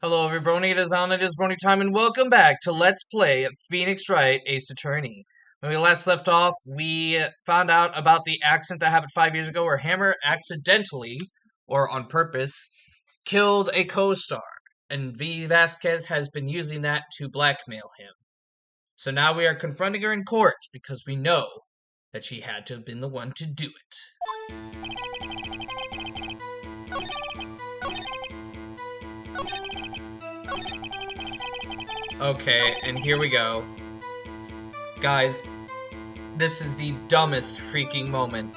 Hello everybody, it is Brony time, and welcome back to Let's Play Phoenix Wright Ace Attorney. When we last left off, we found out about the accident that happened 5 years ago where Hammer accidentally, or on purpose, killed a co-star, and V. Vasquez has been using that to blackmail him. So now we are confronting her in court, because we know that she had to have been the one to do it. Okay, and here we go. Guys, this is the dumbest freaking moment.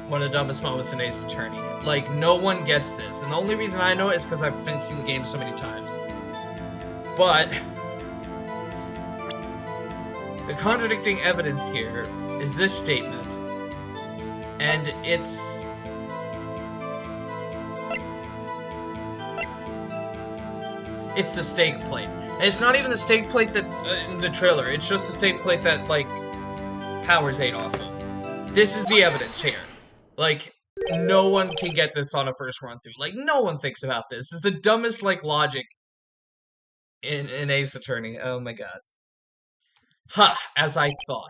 One of the dumbest moments in Ace Attorney. Like, no one gets this. And the only reason I know it is because I've been seeing the game so many times. But the contradicting evidence here is this statement. And it's the steak plate. And it's not even the steak plate that in the trailer. It's just the steak plate that, like, Powers ate off of. This is the evidence here. Like, no one can get this on a first run through. Like, no one thinks about this. This is the dumbest, like, logic in Ace Attorney. Oh my god. Ha! As I thought.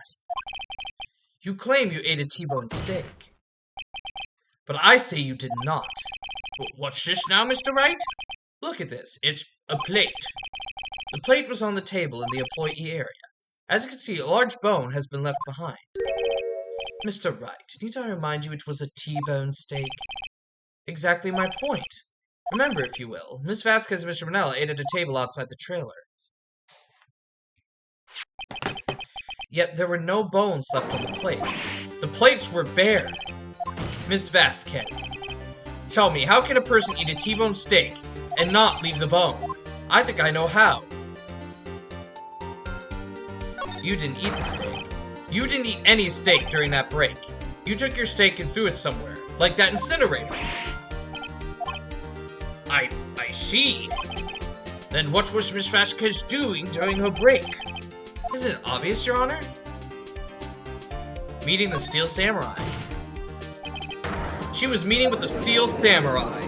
You claim you ate a T-bone steak. But I say you did not. What's this now, Mr. Wright? Look at this. It's a plate. The plate was on the table in the employee area. As you can see, a large bone has been left behind. Mr. Wright, need I remind you it was a T-bone steak? Exactly my point. Remember, if you will, Miss Vasquez and Mr. Manella ate at a table outside the trailer. Yet there were no bones left on the plates. The plates were bare. Miss Vasquez, tell me, how can a person eat a T-bone steak and not leave the bone? I think I know how. You didn't eat the steak. You didn't eat any steak during that break. You took your steak and threw it somewhere, like that incinerator. I see. Then what was Miss Vasquez doing during her break? Isn't it obvious, Your Honor? Meeting the Steel Samurai. She was meeting with the Steel Samurai.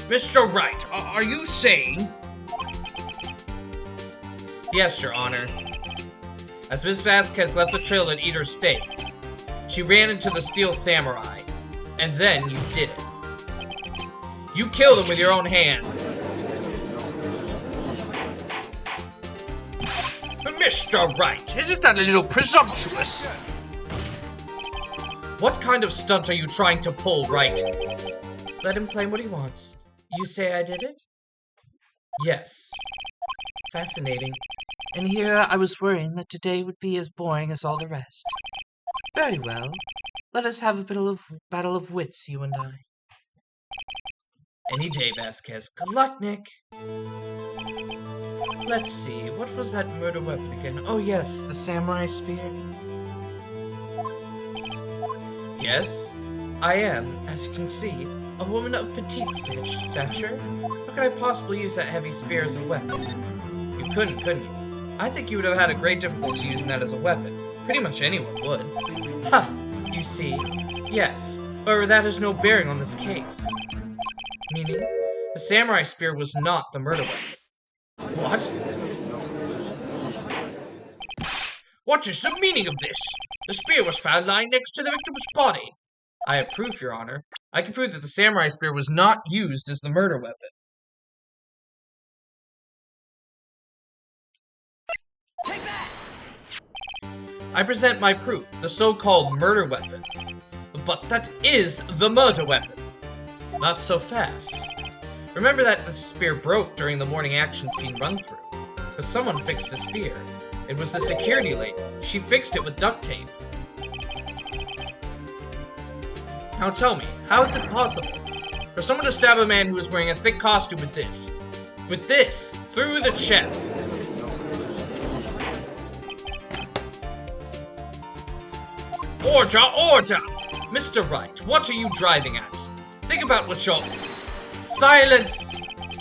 Mr. Wright, are you saying? Yes, Your Honor. As Miss Vasquez left the trailer to eat her steak, she ran into the Steel Samurai, and then you did it. You killed him with your own hands. Mr. Wright, isn't that a little presumptuous? What kind of stunt are you trying to pull, Wright? Let him claim what he wants. You say I did it? Yes. Fascinating. And here I was worrying that today would be as boring as all the rest. Very well. Let us have a battle of wits, you and I. Any day, Vasquez. Good luck, Nick. Let's see, what was that murder weapon again? Oh yes, the samurai spear. Yes, I am, as you can see, a woman of petite stature. How could I possibly use that heavy spear as a weapon? You couldn't you? I think you would have had a great difficulty using that as a weapon. Pretty much anyone would. Ha! You see, yes. However, that has no bearing on this case. Meaning, the samurai spear was not the murder weapon. What? What is the meaning of this? The spear was found lying next to the victim's body. I have proof, Your Honor. I can prove that the samurai spear was not used as the murder weapon. Take that! I present my proof, the so-called murder weapon. But that is the murder weapon. Not so fast. Remember that the spear broke during the morning action scene run-through. But someone fixed the spear. It was the security lady. She fixed it with duct tape. Now tell me, how is it possible for someone to stab a man who is wearing a thick costume with this? With this, through the chest. Order, order! Mr. Wright, what are you driving at? Think about what you're... Silence!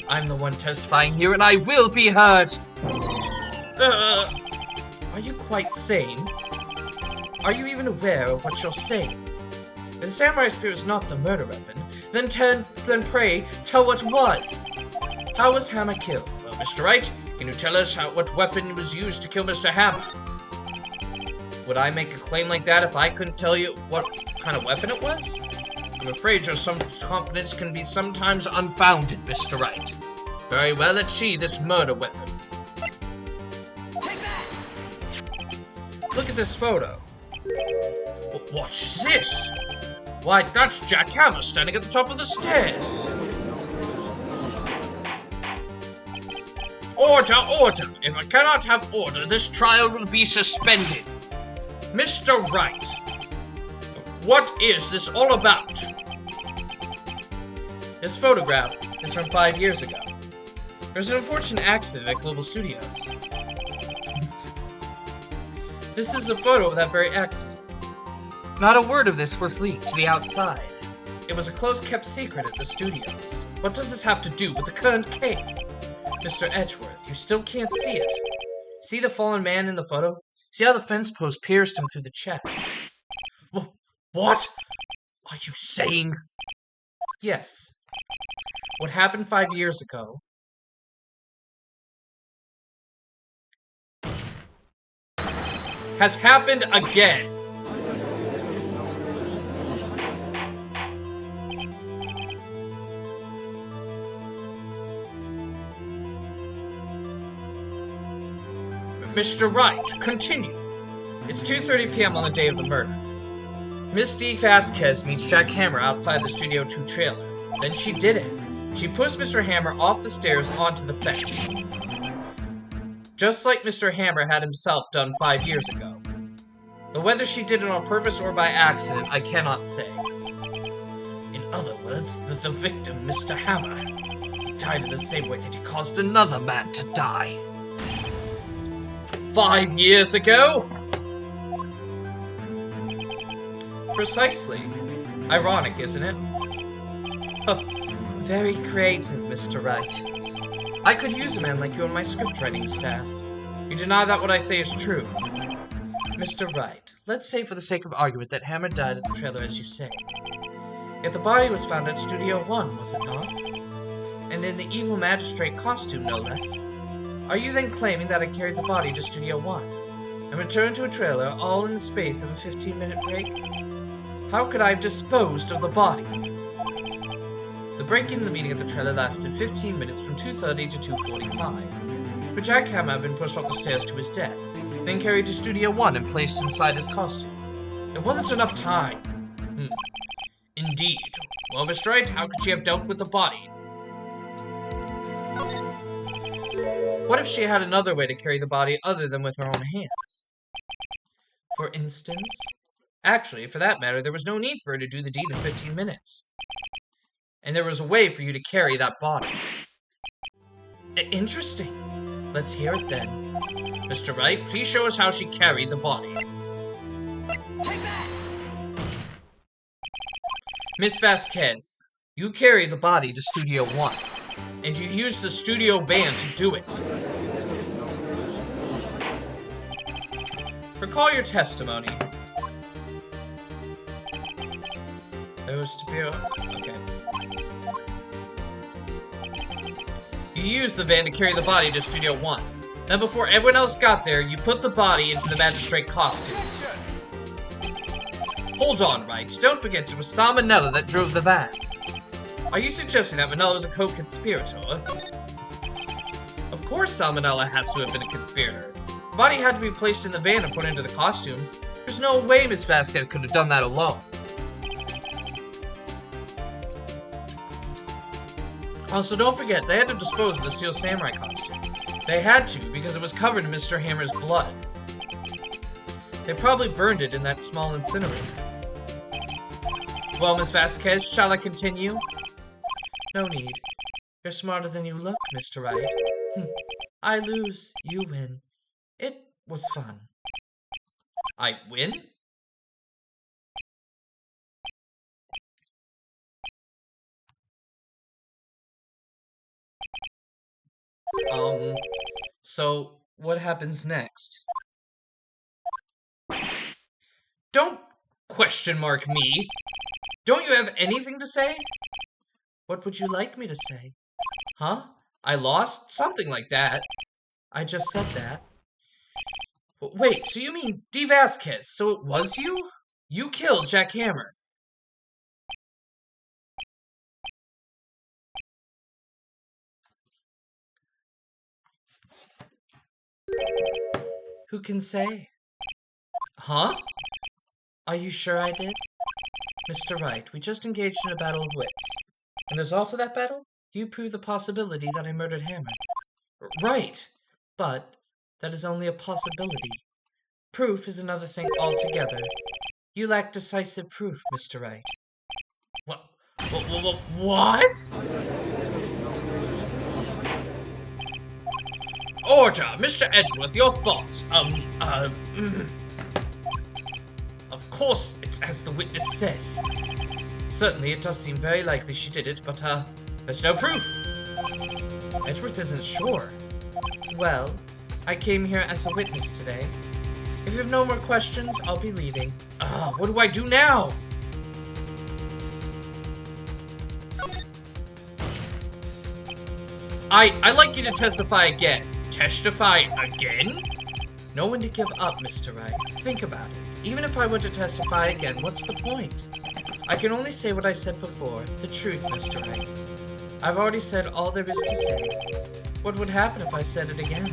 I'm the one testifying here, and I will be heard! Are you quite sane? Are you even aware of what you're saying? If the samurai spear is not the murder weapon, then pray, tell what was. How was Hammer killed? Well, Mr. Wright, can you tell us what weapon was used to kill Mr. Hammer? Would I make a claim like that if I couldn't tell you what kind of weapon it was? I'm afraid your confidence can be sometimes unfounded, Mr. Wright. Very well, let's see this murder weapon. Look at this photo. What's this? Why, that's Jack Hammer standing at the top of the stairs. Order, order! If I cannot have order, this trial will be suspended. Mr. Wright, what is this all about? This photograph is from 5 years ago. There was an unfortunate accident at Global Studios. This is the photo of that very accident. Not a word of this was leaked to the outside. It was a close-kept secret at the studios. What does this have to do with the current case? Mr. Edgeworth, you still can't see it. See the fallen man in the photo? See how the fence post pierced him through the chest? What are you saying? Yes. What happened 5 years ago has happened again. Mr. Wright, continue. It's 2:30 p.m. on the day of the murder. Miss D. Vasquez meets Jack Hammer outside the Studio 2 trailer. Then she did it. She pushed Mr. Hammer off the stairs onto the fence. Just like Mr. Hammer had himself done 5 years ago. Though whether she did it on purpose or by accident, I cannot say. In other words, the victim, Mr. Hammer, died in the same way that he caused another man to die. 5 years ago? Precisely. Ironic, isn't it? Huh. Very creative, Mr. Wright. I could use a man like you on my script writing staff. You deny that what I say is true. Mr. Wright, let's say for the sake of argument that Hammer died at the trailer as you say. Yet the body was found at Studio 1, was it not? And in the evil magistrate costume, no less. Are you then claiming that I carried the body to Studio 1 and returned to a trailer all in the space of a 15-minute break? How could I have disposed of the body? The break-in the meeting at the trailer lasted 15 minutes from 2:30 to 2:45. But Jack Hammer had been pushed off the stairs to his death, then carried to Studio 1 and placed inside his costume. There wasn't enough time. Indeed. Well, Mr. Wright, how could she have dealt with the body? What if she had another way to carry the body other than with her own hands? For instance? Actually, for that matter, there was no need for her to do the deed in 15 minutes. And there was a way for you to carry that body. Interesting. Let's hear it then. Mr. Wright, please show us how she carried the body. Take that! Miss Vasquez, you carried the body to Studio 1. And you used the studio van to do it. Recall your testimony. There was to be a... Okay. You used the van to carry the body to Studio 1. Then before everyone else got there, you put the body into the magistrate costume. Hold on, Wright. Don't forget it was Salmonella that drove the van. Are you suggesting that Manella was a co-conspirator? Of course Salmonella has to have been a conspirator. The body had to be placed in the van and put into the costume. There's no way Miss Vasquez could have done that alone. Also, don't forget, they had to dispose of the Steel Samurai costume. They had to, because it was covered in Mr. Hammer's blood. They probably burned it in that small incinerator. Well, Miss Vasquez, shall I continue? No need. You're smarter than you look, Mr. Wright. I lose, you win. It was fun. I win? So, what happens next? Don't question mark me. Don't you have anything to say? What would you like me to say? Huh? I lost? Something like that. I just said that. Wait, so you mean D. Vasquez? So it was you? You killed Jack Hammer. Who can say? Huh? Are you sure I did? Mr. Wright, we just engaged in a battle of wits. And the result of that battle? You proved the possibility that I murdered Hammer. Right! But that is only a possibility. Proof is another thing altogether. You lack decisive proof, Mr. Wright. What? What? Order! Mr. Edgeworth, your thoughts. Of course, it's as the witness says. Certainly, it does seem very likely she did it, but, there's no proof. Edgeworth isn't sure. Well, I came here as a witness today. If you have no more questions, I'll be leaving. What do I do now? I'd like you to testify again. Testify again? No one to give up, Mr. Wright. Think about it. Even if I were to testify again, what's the point? I can only say what I said before. The truth, Mr. Wright. I've already said all there is to say. What would happen if I said it again?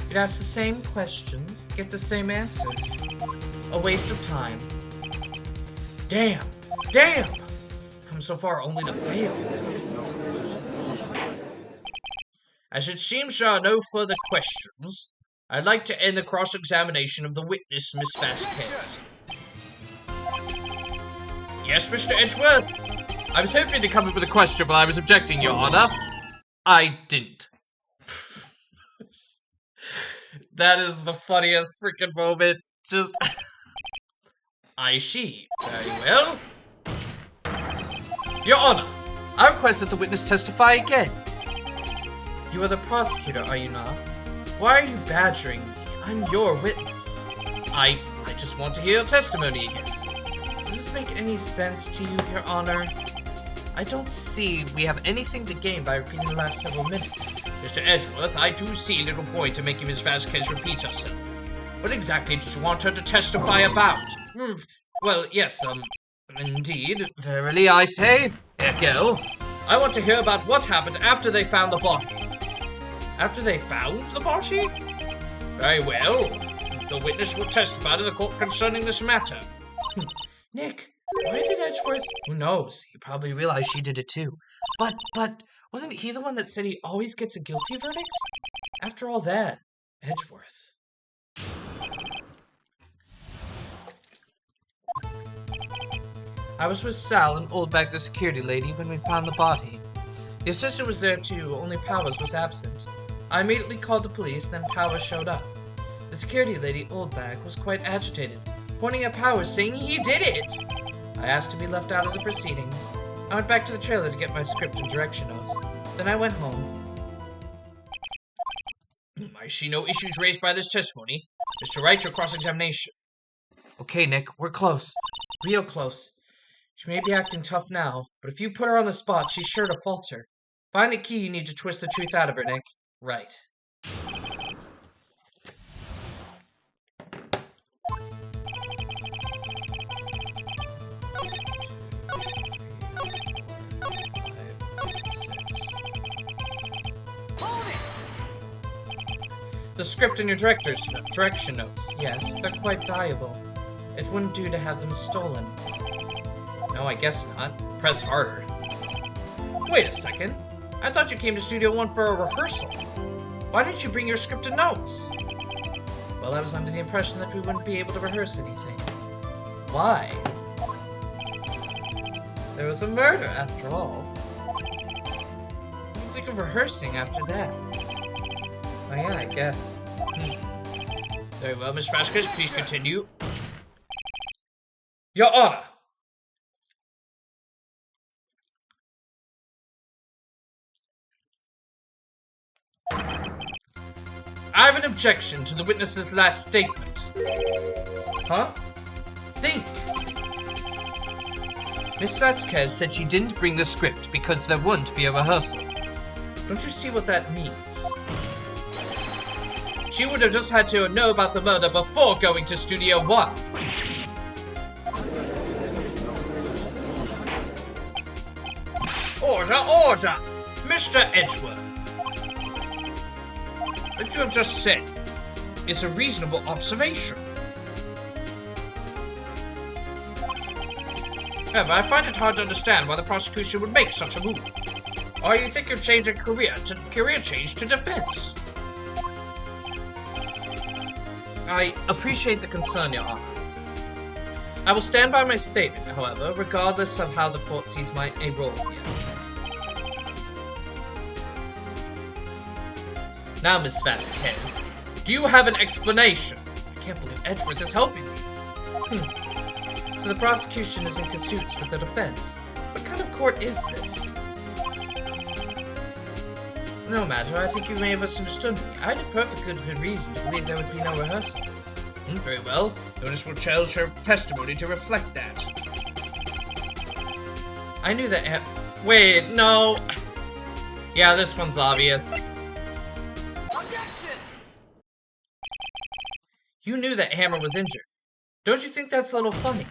You'd ask the same questions, get the same answers. A waste of time. Damn! Damn! Come so far only to fail. As it seems there are no further questions, I'd like to end the cross-examination of the witness, Miss Vasquez. Yes, Mr. Edgeworth? I was hoping to come up with a question, but I was objecting, Your Honor. I didn't. That is the funniest freaking moment. Just... I see. Very well. Your Honor, I request that the witness testify again. You are the prosecutor, are you not? Why are you badgering me? I'm your witness. I just want to hear your testimony again. Does this make any sense to you, Your Honor? I don't see we have anything to gain by repeating the last several minutes. Mr. Edgeworth, I do see little point in making Miss Vasquez repeat herself. What exactly did you want her to testify about? Well, yes, indeed. Verily, I say. Here go. I want to hear about what happened after they found the body. After they found the body? Very well. The witness will testify to the court concerning this matter. Nick, why did Edgeworth... Who knows? He probably realized she did it too. But, wasn't he the one that said he always gets a guilty verdict? After all that, Edgeworth. I was with Sal and Oldback, the security lady, when we found the body. The assistant was there too, only Powers was absent. I immediately called the police, then Powers showed up. The security lady, Oldback, was quite agitated, pointing at Powers, saying he did it! I asked to be left out of the proceedings. I went back to the trailer to get my script and direction notes. Then I went home. I see no issues raised by this testimony. Mr. Wright, your cross-examination. Okay, Nick, we're close. Real close. She may be acting tough now, but if you put her on the spot, she's sure to falter. Find the key you need to twist the truth out of her, Nick. Right. The script and your direction notes, yes, they're quite valuable. It wouldn't do to have them stolen. No, I guess not. Press harder. Wait a second. I thought you came to Studio One for a rehearsal. Why didn't you bring your script and notes? Well, I was under the impression that we wouldn't be able to rehearse anything. Why? There was a murder, after all. What do you think of rehearsing after that? Oh yeah, I guess. Very well, Miss Vasquez, please continue. Your Honor! I have an objection to the witness's last statement. Huh? Think! Miss Vasquez said she didn't bring the script because there wouldn't be a rehearsal. Don't you see what that means? She would have just had to know about the murder before going to Studio 1. Order, order! Mr. Edgeworth! What you have just said is a reasonable observation. However, I find it hard to understand why the prosecution would make such a move. Or you think of changing career change to defense? I appreciate the concern, Your Honor. I will stand by my statement, however, regardless of how the court sees my role here. Now, Miss Vasquez, do you have an explanation? I can't believe Edgeworth is helping me. So the prosecution is in cahoots with the defense. What kind of court is this? No matter, I think you may have misunderstood me. I had a perfectly good reason to believe there would be no rehearsal. Very well. Notice will challenge her testimony to reflect that. I knew that wait, no. Yeah, this one's obvious. You knew that Hammer was injured. Don't you think that's a little funny?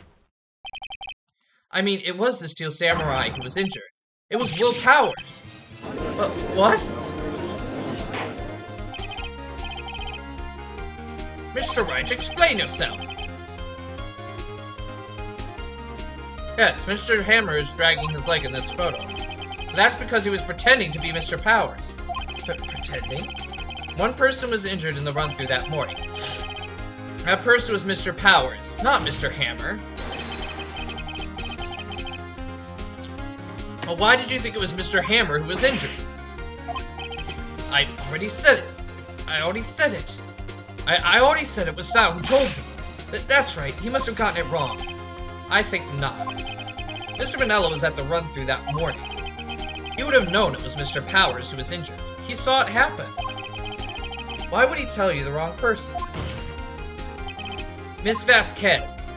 I mean, it was the Steel Samurai who was injured. It was Will Powers. What? Mr. Wright, explain yourself. Yes, Mr. Hammer is dragging his leg in this photo. That's because he was pretending to be Mr. Powers. Pretending? One person was injured in the run-through that morning. That person was Mr. Powers, not Mr. Hammer. Well, why did you think it was Mr. Hammer who was injured? I already said it. I already said it. I already said it was Sal who told me. That's right, he must have gotten it wrong. I think not. Mr. Manella was at the run-through that morning. He would have known it was Mr. Powers who was injured. He saw it happen. Why would he tell you the wrong person? Miss Vasquez.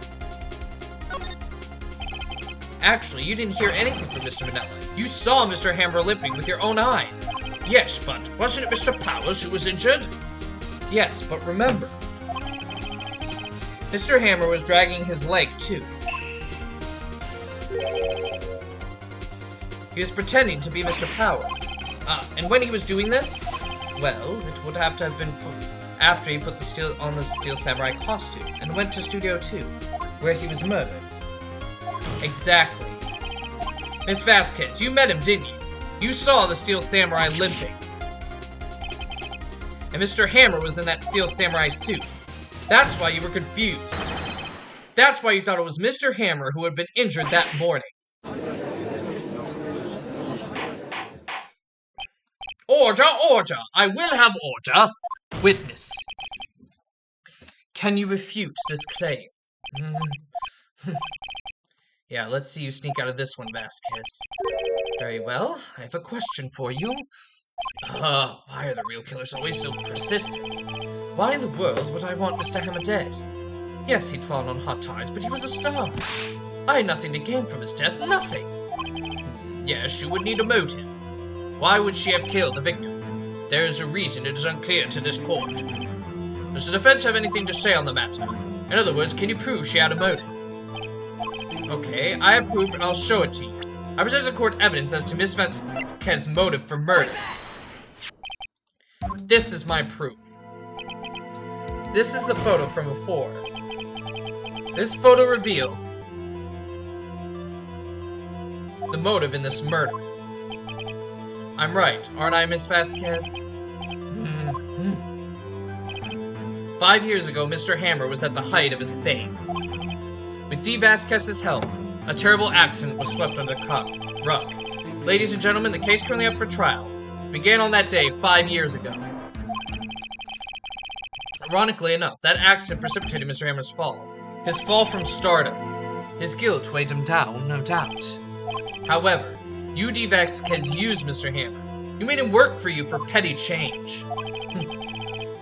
Actually, you didn't hear anything from Mr. Manella. You saw Mr. Hammer limping with your own eyes. Yes, but wasn't it Mr. Powers who was injured? Yes, but remember, Mr. Hammer was dragging his leg too. He was pretending to be Mr. Powers. And when he was doing this, well, it would have to have been after he put on the Steel Samurai costume and went to Studio 2, where he was murdered. Exactly. Miss Vasquez, you met him, didn't you? You saw the Steel Samurai limping. And Mr. Hammer was in that Steel Samurai suit. That's why you were confused. That's why you thought it was Mr. Hammer who had been injured that morning. Order, order! I will have order! Witness. Can you refute this claim? Yeah, let's see you sneak out of this one, Vasquez. Very well, I have a question for you. Why are the real killers always so persistent? Why in the world would I want Mr. Hammer dead? Yes, he'd fallen on hot tires, but he was a star. I had nothing to gain from his death, nothing. Yes, she would need a motive. Why would she have killed the victim? There is a reason it is unclear to this court. Does the defense have anything to say on the matter? In other words, can you prove she had a motive? Okay, I have proof and I'll show it to you. I present the court evidence as to Miss Vasquez's motive for murder. This is my proof. This is the photo from before. This photo reveals the motive in this murder. I'm right, aren't I, Miss Vasquez? 5 years ago, Mr. Hammer was at the height of his fame. With D. Vasquez's help, a terrible accident was swept under the rug. Ladies and gentlemen, the case currently up for trial began on that day 5 years ago. Ironically enough, that accident precipitated Mr. Hammer's fall. His fall from stardom. His guilt weighed him down, no doubt. However, you, D. Vasquez, used Mr. Hammer. You made him work for you for petty change.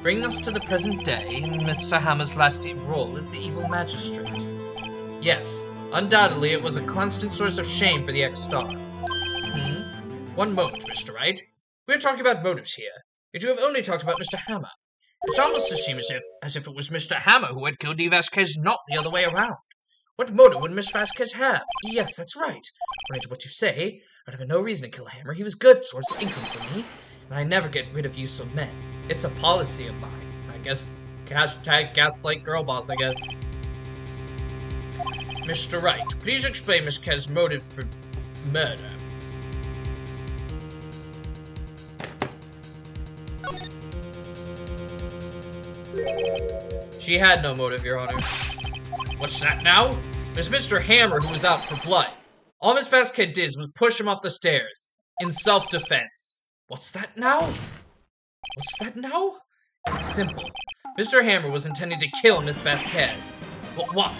Bringing us to the present day, in Mr. Hammer's last role as the evil magistrate. Yes, undoubtedly it was a constant source of shame for the ex-star. One moment, Mr. Wright. We are talking about motives here, yet you have only talked about Mr. Hammer. It's almost to seem as if it was Mr. Hammer who had killed D. Vasquez, not the other way around. What motive would Miss Vasquez have? Yes, that's right. According to what you say, I'd have no reason to kill Hammer. He was a good source of income for me, and I never get rid of useful men. It's a policy of mine. I guess, hashtag gaslight girl boss, I guess. Mr. Wright, please explain Miss Kez's motive for murder. She had no motive, Your Honor. What's that now? It was Mr. Hammer who was out for blood. All Miss Vasquez did was push him off the stairs. In self-defense. What's that now? What's that now? It's simple. Mr. Hammer was intending to kill Miss Vasquez. What?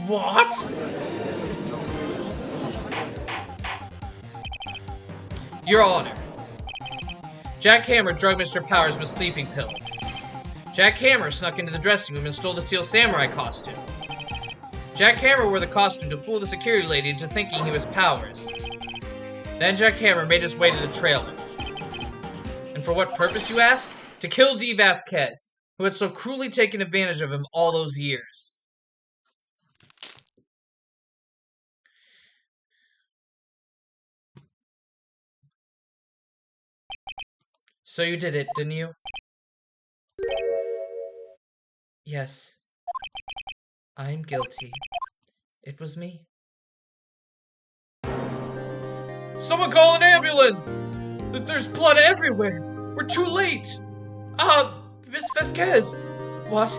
What? Your Honor. Jack Hammer drugged Mr. Powers with sleeping pills. Jack Hammer snuck into the dressing room and stole the Steel Samurai costume. Jack Hammer wore the costume to fool the security lady into thinking he was Powers. Then Jack Hammer made his way to the trailer. And for what purpose, you ask? To kill D. Vasquez, who had so cruelly taken advantage of him all those years. So you did it, didn't you? Yes. I'm guilty. It was me. Someone call an ambulance! There's blood everywhere! We're too late! Miss Vasquez! What?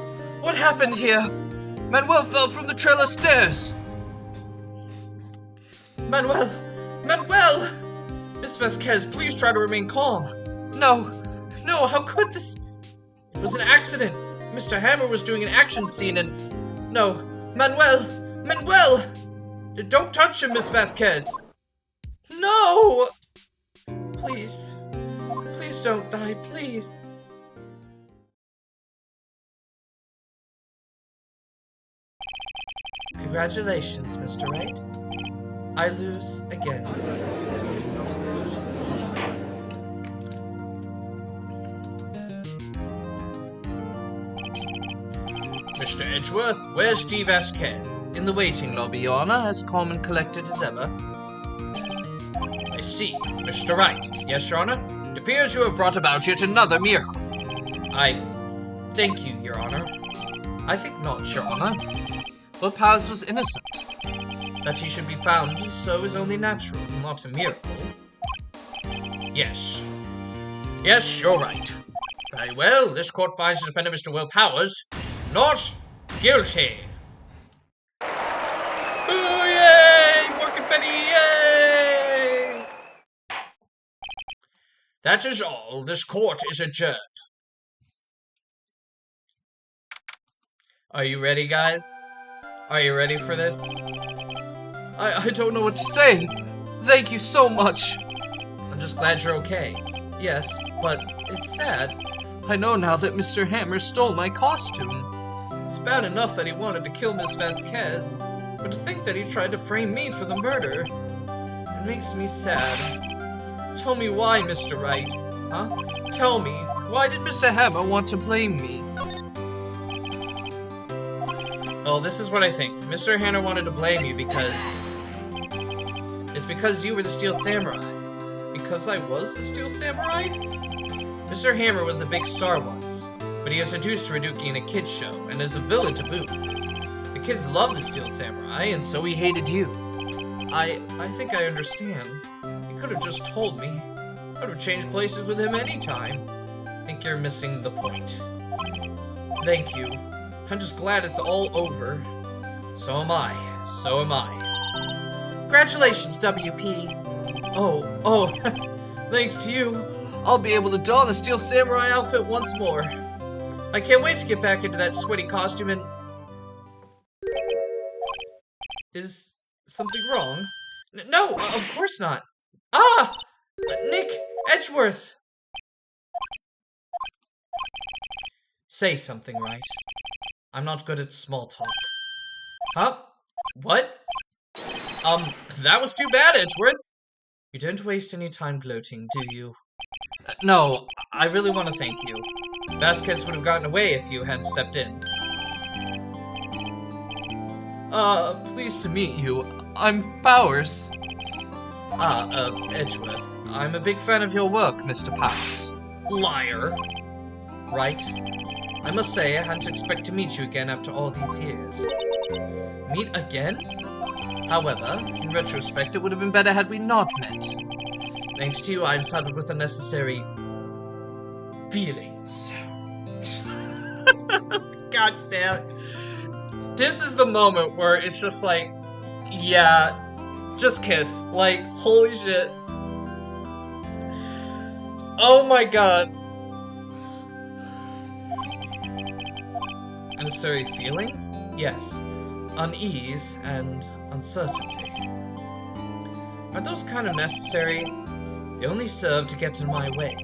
What happened here? Manuel fell from the trailer stairs! Manuel! Manuel! Miss Vasquez, please try to remain calm. No, how could this? It was an accident. Mr. Hammer was doing an action scene and... No, Manuel! Don't touch him, Miss Vasquez! No! Please don't die, please. Congratulations, Mr. Wright. I lose again. Mr. Edgeworth, where's D. Vasquez? In the waiting lobby, Your Honor, as calm and collected as ever. I see. Mr. Wright. Yes, Your Honor? It appears you have brought about yet another miracle. Thank you, Your Honor. I think not, Your Honor. But Powers was innocent. That he should be found so is only natural, not a miracle. Yes. Yes, you're right. Very well, this court finds the defendant, Mr. Will Powers, not guilty. Ooh, yay! More confetti, yay! That is all. This court is adjourned. Are you ready, guys? Are you ready for this? I don't know what to say. Thank you so much. I'm just glad you're okay. Yes, but it's sad. I know now that Mr. Hammer stole my costume. It's bad enough that he wanted to kill Miss Vasquez, but to think that he tried to frame me for the murder, it makes me sad. Tell me why, Mr. Wright. Huh? Tell me, why did Mr. Hammer want to blame me? Well, this is what I think. Mr. Hammer wanted to blame you because... It's because you were the Steel Samurai. Because I was the Steel Samurai? Mr. Hammer was a big star once, but he was reduced to Raduki in a kid's show, and is a villain to boot. The kids loved the Steel Samurai, and so he hated you. I think I understand. He could have just told me. I would have changed places with him anytime. I think you're missing the point. Thank you. I'm just glad it's all over. So am I. So am I. Congratulations, WP. Oh, thanks to you, I'll be able to don the Steel Samurai outfit once more. I can't wait to get back into that sweaty costume and... Is something wrong? No, of course not. Ah! Nick Edgeworth! Say something, Wright. I'm not good at small talk. Huh? What? That was too bad, Edgeworth. You don't waste any time gloating, do you? No, I really want to thank you. Vasquez would have gotten away if you hadn't stepped in. Pleased to meet you. I'm Powers. Edgeworth. I'm a big fan of your work, Mr. Powers. Liar. Right. I must say, I hadn't expected to meet you again after all these years. Meet again? However, in retrospect, it would have been better had we not met. Thanks to you, I'm saddled with unnecessary feelings. God damn it. This is the moment where it's just like, yeah, just kiss. Like, holy shit. Oh my god. Unnecessary feelings? Yes. Unease and uncertainty. Are those kind of necessary? They only serve to get in my way.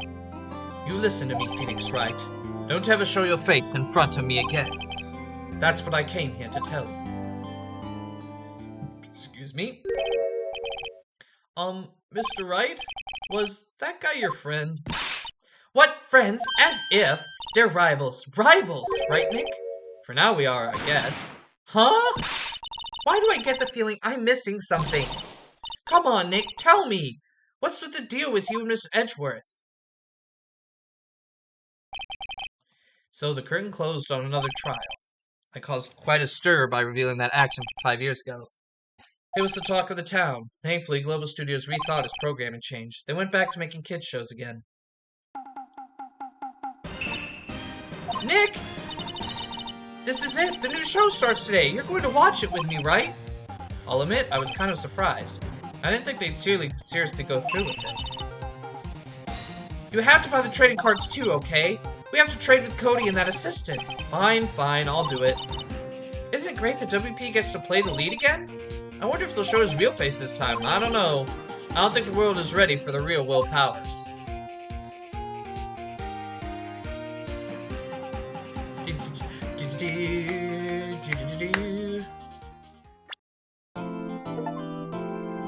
You listen to me, Phoenix Wright. Don't ever show your face in front of me again. That's what I came here to tell you. Excuse me? Mr. Wright? Was that guy your friend? What, friends? As if! They're rivals. Rivals! Right, Nick? For now we are, I guess. Huh? Why do I get the feeling I'm missing something? Come on, Nick, tell me! What's with the deal with you and Miss Edgeworth? So the curtain closed on another trial. I caused quite a stir by revealing that accident 5 years ago. It was the talk of the town. Thankfully, Global Studios rethought its programming change. They went back to making kids shows again. Nick! This is it! The new show starts today! You're going to watch it with me, right? I'll admit, I was kind of surprised. I didn't think they'd seriously go through with it. You have to buy the trading cards too, okay? We have to trade with Cody and that assistant. Fine, I'll do it. Isn't it great that WP gets to play the lead again? I wonder if they'll show his real face this time. I don't know. I don't think the world is ready for the real Will Powers.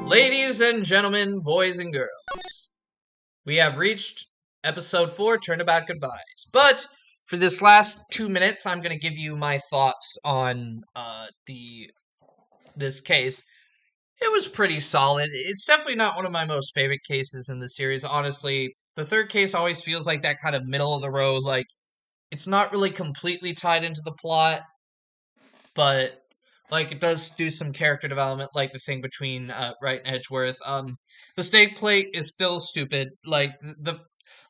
Ladies and gentlemen, boys and girls, we have reached episode 4, Turnabout Goodbyes. But for this last 2 minutes, I'm going to give you my thoughts on this case. It was pretty solid. It's definitely not one of my most favorite cases in the series. Honestly, the third case always feels like that kind of middle of the road. Like, it's not really completely tied into the plot, but like it does do some character development, like the thing between Wright and Edgeworth. The steak plate is still stupid. Like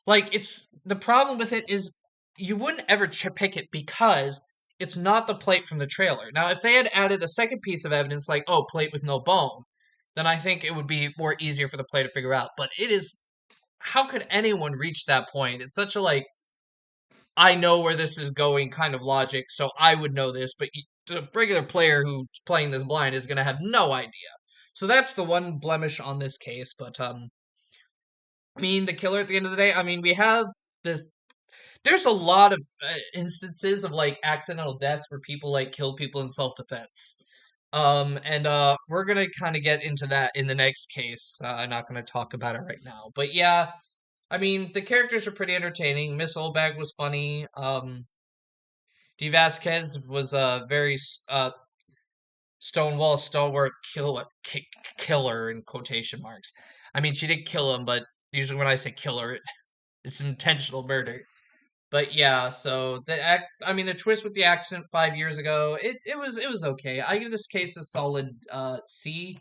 it's the problem with it is you wouldn't ever pick it because it's not the plate from the trailer. Now, if they had added a second piece of evidence, like plate with no bone, then I think it would be more easier for the player to figure out. But it is, how could anyone reach that point? It's such a I know where this is going kind of logic, so I would know this, but the regular player who's playing this blind is going to have no idea. So that's the one blemish on this case, but, I mean, the killer at the end of the day, I mean, we have this, there's a lot of instances of, accidental deaths where people, kill people in self-defense. We're gonna kind of get into that in the next case. I'm not gonna talk about it right now, but yeah, I mean, the characters are pretty entertaining. Miss Oldbag was funny. D. Vasquez was a very Stonewall stalwart killer in quotation marks. I mean, she did kill him, but usually when I say killer, it's intentional murder. But yeah, so the twist with the accident 5 years ago, it was okay. I give this case a solid C.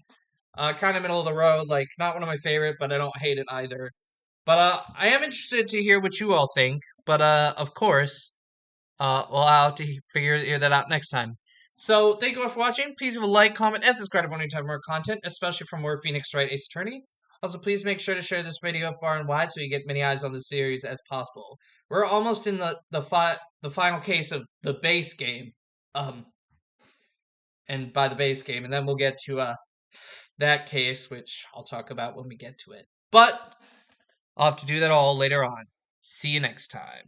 Kind of middle of the road, not one of my favorite, but I don't hate it either. But I am interested to hear what you all think. But of course, we'll have to figure that out next time. So thank you all for watching. Please leave a like, comment, and subscribe if you want to have more content, especially for more Phoenix Wright Ace Attorney. Also, please make sure to share this video far and wide so you get many eyes on the series as possible. We're almost in the final case of the base game, and by the base game, and then we'll get to that case, which I'll talk about when we get to it. But I'll have to do that all later on. See you next time.